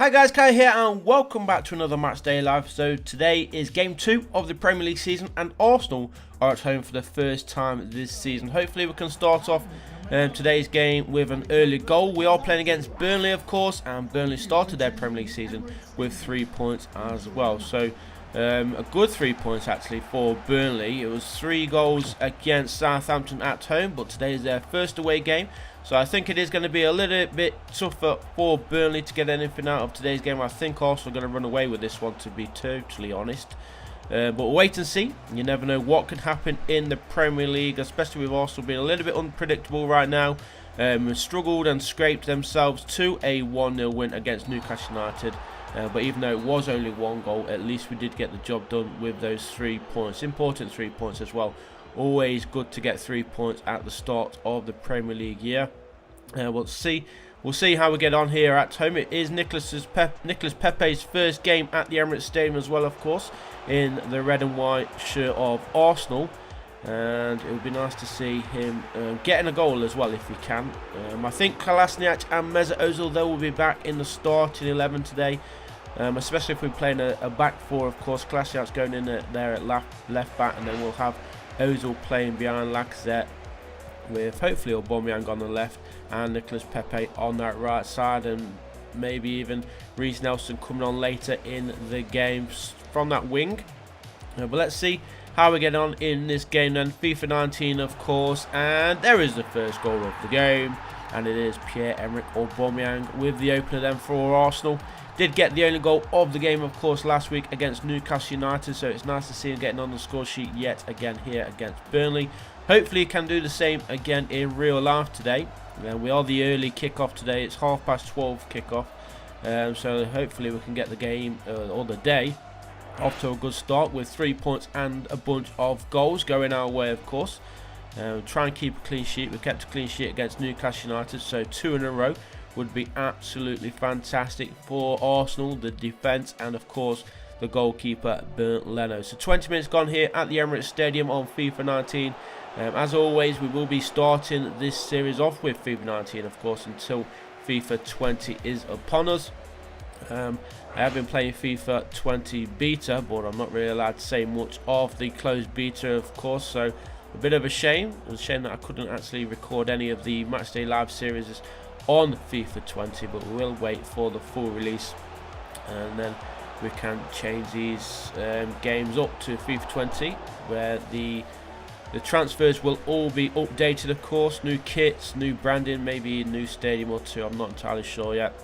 Hi guys, Kai here and welcome back to another Match Day Live. So today is game 2 of the Premier League season and Arsenal are at home for the first time this season. Hopefully we can start off today's game with an early goal. We are playing against Burnley of course, and Burnley started their Premier League season with 3 points as well. So a good 3 points actually for Burnley. It was 3 goals against Southampton at home, but today is their first away game. So I think it is going to be a little bit tougher for Burnley to get anything out of today's game. I think Arsenal are going to run away with this one, to be totally honest. But we'll wait and see. You never know what could happen in the Premier League, especially with Arsenal being a little bit unpredictable right now. Struggled and scraped themselves to a 1-0 win against Newcastle United. But even though it was only 1 goal, at least we did get the job done with those 3 points. Important 3 points as well. Always good to get 3 points at the start of the Premier League year. We'll see how we get on here at home. It is Nicolas Pepe's first game at the Emirates Stadium as well, of course, in the red and white shirt of Arsenal. And it would be nice to see him getting a goal as well if he can. I think Kolasinac and Mesut Ozil, they will be back in the starting 11 today. Especially if we're playing a back 4, of course. Kolasinac going in there at left back, and then we'll have Ozil playing behind Lacazette, with hopefully Aubameyang on the left and Nicolas Pepe on that right side, and maybe even Reece Nelson coming on later in the game from that wing. But let's see how we get on in this game then. FIFA 19 of course, and there is the first goal of the game, and it is Pierre-Emerick Aubameyang with the opener then for Arsenal. Did get the only goal of the game of course last week against Newcastle United, so it's nice to see him getting on the score sheet yet again here against Burnley. Hopefully he can do the same again in real life today. We are the early kickoff today. It's 12:30 kickoff, so hopefully we can get the game or the day off to a good start with 3 points and a bunch of goals going our way of course. Try and keep a clean sheet. We kept a clean sheet against Newcastle United, so 2 in a row would be absolutely fantastic for Arsenal, the defence, and of course the goalkeeper Bernd Leno. So 20 minutes gone here at the Emirates Stadium on FIFA 19. As always, we will be starting this series off with FIFA 19 of course until FIFA 20 is upon us. I have been playing FIFA 20 beta, but I'm not really allowed to say much of the closed beta of course, so a bit of a shame. It was a shame that I couldn't actually record any of the Matchday Live series on FIFA 20, but we will wait for the full release and then we can change these games up to FIFA 20, where the transfers will all be updated of course. New kits, new branding, maybe a new stadium or 2, I'm not entirely sure yet.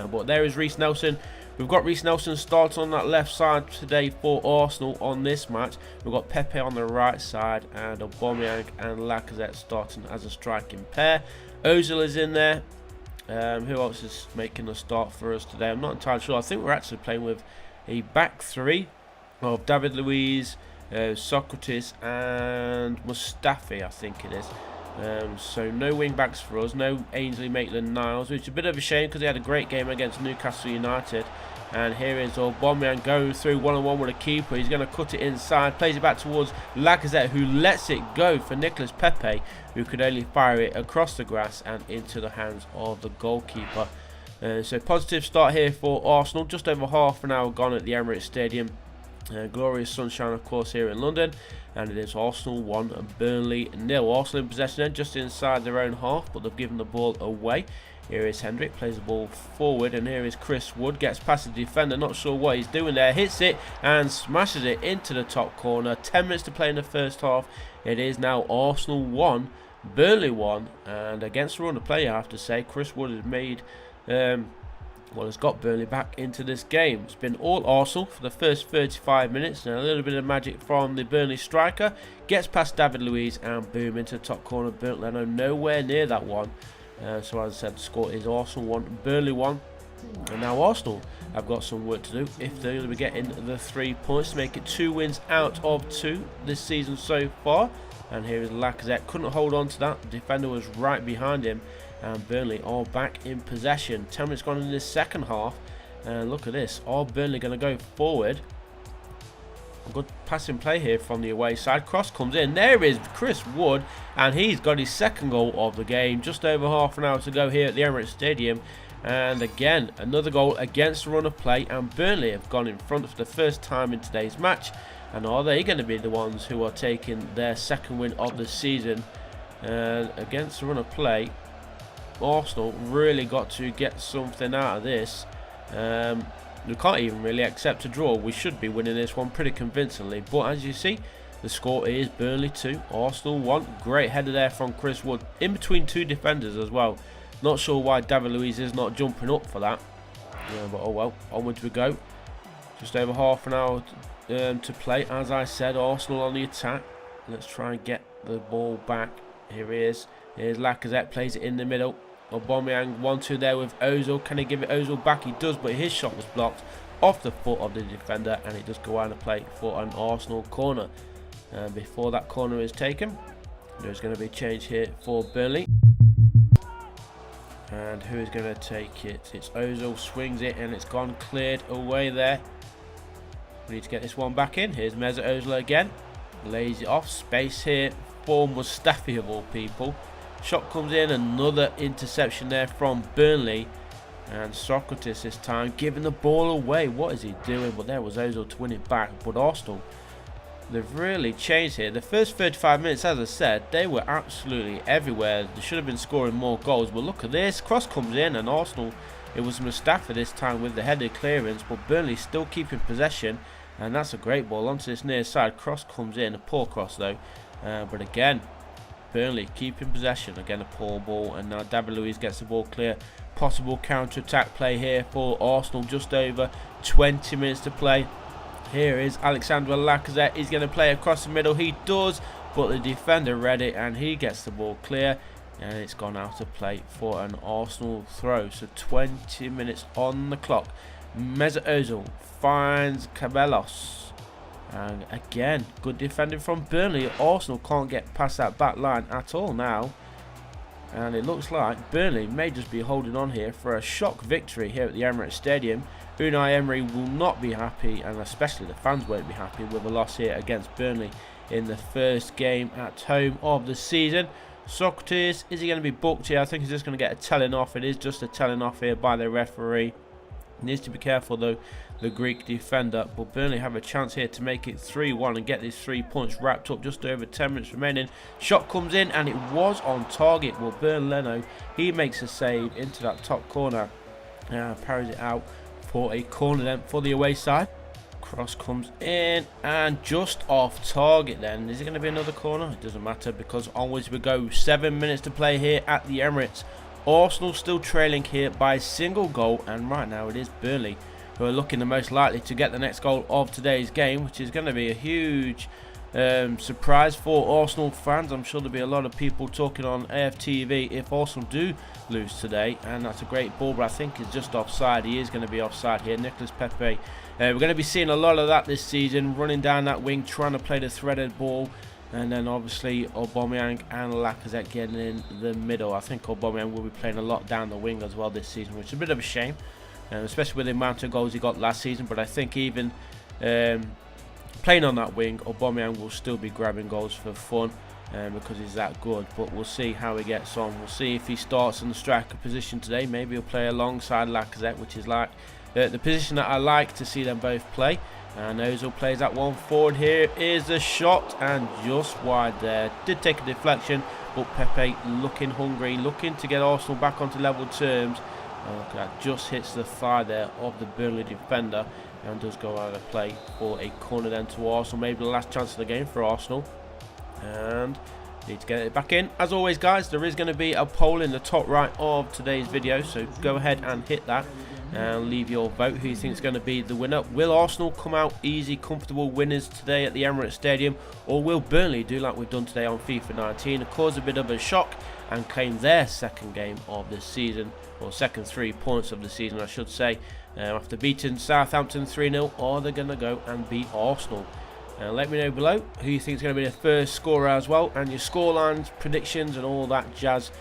But there is Reece Nelson. We've got Reece Nelson starting on that left side today for Arsenal on this match. We've got Pepe on the right side and Aubameyang and Lacazette starting as a striking pair. Ozil is in there. Who else is making a start for us today? I'm not entirely sure. I think we're actually playing with a back 3 of David Luiz, Socrates and Mustafi, I think it is. So no wing backs for us, no Ainsley Maitland-Niles, which is a bit of a shame because he had a great game against Newcastle United. And here is Aubameyang going through one-on-one with a keeper. He's going to cut it inside, plays it back towards Lacazette, who lets it go for Nicolas Pepe, who could only fire it across the grass and into the hands of the goalkeeper. So positive start here for Arsenal. Just over half an hour gone at the Emirates Stadium. Glorious sunshine of course here in London, and it is Arsenal 1 Burnley 0. Arsenal in possession then, just inside their own half, but they've given the ball away. Here is Hendrick, plays the ball forward, and here is Chris Wood, gets past the defender, not sure what he's doing there, hits it and smashes it into the top corner. 10 minutes to play in the first half. It is now Arsenal 1 Burnley 1, and against the run of play I have to say, Chris Wood has made has got Burnley back into this game. It's been all Arsenal for the first 35 minutes, and a little bit of magic from the Burnley striker. Gets past David Luiz and boom into the top corner. Bernd Leno nowhere near that one. So as I said, the score is Arsenal 1, Burnley 1. And now Arsenal have got some work to do if they're going to be getting the 3 points to make it 2 wins out of 2 this season so far. And here is Lacazette, couldn't hold on to that. The defender was right behind him. And Burnley are back in possession. 10 minutes gone in this second half. And look at this. Are Burnley going to go forward? Good passing play here from the away side. Cross comes in. There is Chris Wood. And he's got his second goal of the game. Just over half an hour to go here at the Emirates Stadium. And again, another goal against the run of play, and Burnley have gone in front for the first time in today's match. And are they going to be the ones who are taking their second win of the season? Against the run of play, Arsenal really got to get something out of this. We can't even really accept a draw. We should be winning this one pretty convincingly. But as you see, the score is Burnley 2, Arsenal 1. Great header there from Chris Wood, in between two defenders as well. Not sure why David Luiz is not jumping up for that. Yeah, but oh well, onwards we go. Just over half an hour to play. As I said, Arsenal on the attack. Let's try and get the ball back. Here he is. Here's Lacazette, plays it in the middle. Aubameyang 1-2 there with Ozil. Can he give it Ozil back? He does, but his shot was blocked off the foot of the defender, and it does go out of play for an Arsenal corner. Before that corner is taken, there's going to be a change here for Burnley. And who is going to take it? It's Ozil, swings it, and it's gone cleared away there. We need to get this one back in. Here's Mesut Ozil again. Lays it off. Space here for Mustafi of all people. Shot comes in. Another interception there from Burnley. And Socrates this time giving the ball away. What is he doing? But there was Ozil to win it back. But Arsenal, they've really changed here. The first 35 minutes, as I said, they were absolutely everywhere. They should have been scoring more goals. But look at this. Cross comes in, and Arsenal, it was Mustafi this time with the headed clearance. But Burnley still keeping possession. And that's a great ball onto this near side. Cross comes in. A poor cross though. But again, Burnley keeping possession. Again, a poor ball. And now David Luiz gets the ball clear. Possible counter-attack play here for Arsenal. Just over 20 minutes to play. Here is Alexander Lacazette. He's going to play across the middle. He does, but the defender read it, and he gets the ball clear, and it's gone out of play for an Arsenal throw. So 20 minutes on the clock. Mesut Ozil finds Cabellos, and again, good defending from Burnley. Arsenal can't get past that back line at all now. And it looks like Burnley may just be holding on here for a shock victory here at the Emirates Stadium. Unai Emery will not be happy, and especially the fans won't be happy with a loss here against Burnley in the first game at home of the season. Socrates, is he going to be booked here? I think he's just going to get a telling off. It is just a telling off here by the referee. Needs to be careful though, the Greek defender. But Burnley have a chance here to make it 3-1 and get these 3 points wrapped up. Just over 10 minutes remaining. Shot comes in, and it was on target. Well, Leno, he makes a save into that top corner. Parries it out for a corner then for the away side. Cross comes in, and just off target then. Is it going to be another corner? It doesn't matter, because onwards we go. 7 minutes to play here at the Emirates. Arsenal still trailing here by a single goal, and right now it is Burnley who are looking the most likely to get the next goal of today's game, which is going to be a huge surprise for Arsenal fans. I'm sure there'll be a lot of people talking on AFTV if Arsenal do lose today, and that's a great ball, but I think it's just offside. He is going to be offside here. Nicolas Pepe. We're going to be seeing a lot of that this season, running down that wing, trying to play the threaded ball. And then obviously Aubameyang and Lacazette getting in the middle. I think Aubameyang will be playing a lot down the wing as well this season, which is a bit of a shame, especially with the amount of goals he got last season. But I think even playing on that wing, Aubameyang will still be grabbing goals for fun because he's that good. But we'll see how he gets on. We'll see if he starts in the striker position today. Maybe he'll play alongside Lacazette, which is like the position that I like to see them both play. And Ozil plays that one forward. Here is a shot, and just wide there. Did take a deflection, but Pepe looking hungry, looking to get Arsenal back onto level terms. That just hits the thigh there of the Burnley defender, and does go out of play for a corner then to Arsenal. Maybe the last chance of the game for Arsenal. And need to get it back in. As always, guys, there is going to be a poll in the top right of today's video, so go ahead and hit that and leave your vote. Who you think is going to be the winner? Will Arsenal come out easy, comfortable winners today at the Emirates Stadium, or will Burnley do like we've done today on FIFA 19 and cause a bit of a shock and claim their second game of the season, or second 3 points of the season I should say, after beating Southampton 3-0, or they're going to go and beat Arsenal? Let me know below who you think is going to be the first scorer as well, and your scorelines, predictions and all that jazz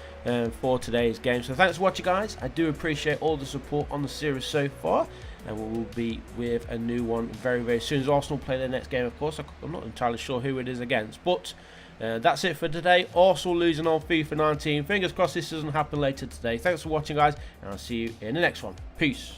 for today's game. So thanks for watching, guys. I do appreciate all the support on the series so far, and we will be with a new one very, very soon as Arsenal play their next game. Of course, I'm not entirely sure who it is against, but That's it for today. Arsenal losing on FIFA 19. Fingers crossed this doesn't happen later today. Thanks for watching, guys, and I'll see you in the next one. Peace.